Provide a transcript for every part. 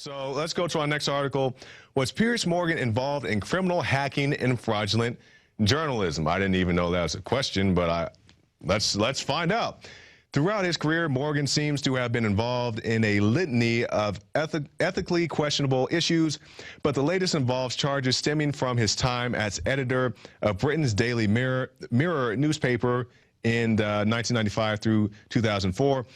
So let's go to our next article. Was Piers Morgan involved in criminal hacking and fraudulent journalism? I didn't even know that was a question, but let's find out. Throughout his career, Morgan seems to have been involved in a litany of ethically questionable issues, but the latest involves charges stemming from his time as editor of Britain's Daily Mirror newspaper in 1995 through 2004.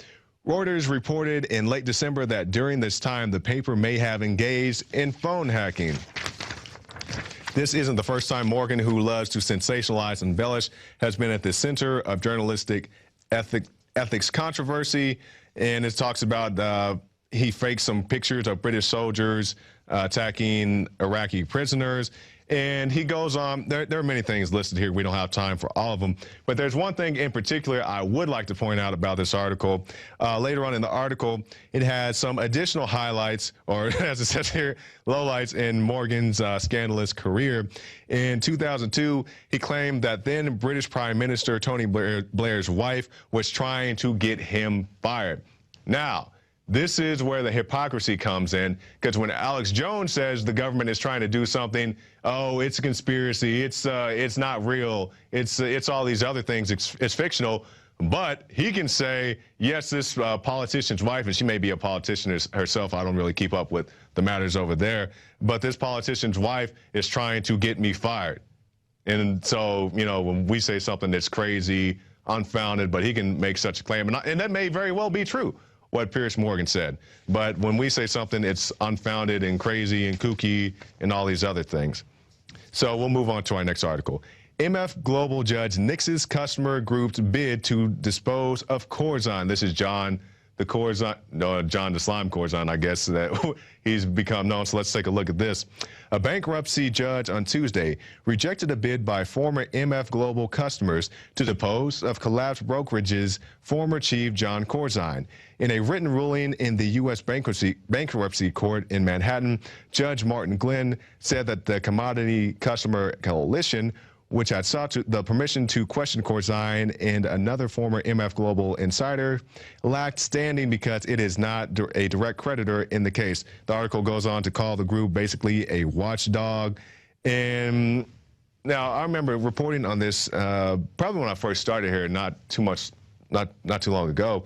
Reuters reported in late December that during this time, the paper may have engaged in phone hacking. This isn't the first time Morgan, who loves to sensationalize and embellish, has been at the center of journalistic ethics controversy. And it talks about he faked some pictures of British soldiers attacking Iraqi prisoners. And he goes on, there are many things listed here. We don't have time for all of them. But there's one thing in particular I would like to point out about this article. Later on in the article, it has some additional highlights, or as it says here, lowlights in Morgan's scandalous career. In 2002, he claimed that then British Prime Minister Tony Blair's wife was trying to get him fired. Now, this is where the hypocrisy comes in, because when Alex Jones says the government is trying to do something, oh, it's a conspiracy, it's not real, it's all these other things, it's fictional. But he can say, yes, this politician's wife, and she may be a politician herself, I don't really keep up with the matters over there, but this politician's wife is trying to get me fired. And so, you know, when we say something that's crazy, unfounded, but he can make such a claim, and that may very well be true, what Piers Morgan said. But when we say something, it's unfounded and crazy and kooky and all these other things. So we'll move on to our next article. MF Global judge nixes customer group's bid to dispose of Corzine. This is John the Slime Corzine, I guess, that he's become known. So let's take a look at this. A bankruptcy judge on Tuesday rejected a bid by former MF Global customers to dispose of collapsed brokerage's former chief, John Corzine. In a written ruling in the U.S. bankruptcy court in Manhattan, Judge Martin Glenn said that the Commodity Customer Coalition, which had sought the permission to question Corzine and another former MF Global insider, lacked standing because it is not a direct creditor in the case. The article goes on to call the group basically a watchdog. And now I remember reporting on this probably when I first started here, not too long ago.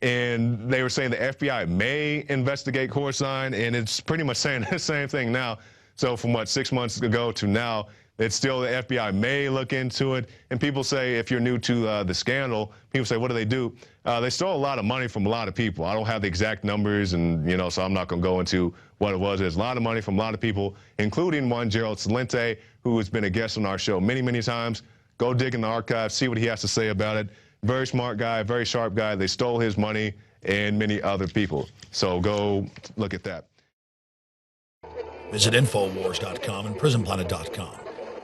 And they were saying the FBI may investigate Corzine, and it's pretty much saying the same thing now. So from what, 6 months ago to now, it's still the FBI may look into it. And people say, if you're new to the scandal, people say, what do? They stole a lot of money from a lot of people. I don't have the exact numbers, and you know, so I'm not going to go into what it was. There's a lot of money from a lot of people, including one, Gerald Celente, who has been a guest on our show many, many times. Go dig in the archives, see what he has to say about it. Very smart guy, very sharp guy. They stole his money and many other people. So go look at that. Visit Infowars.com and PrisonPlanet.com.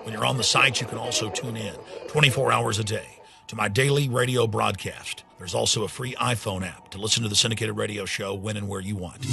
When you're on the site, you can also tune in 24 hours a day to my daily radio broadcast. There's also a free iPhone app to listen to the syndicated radio show when and where you want.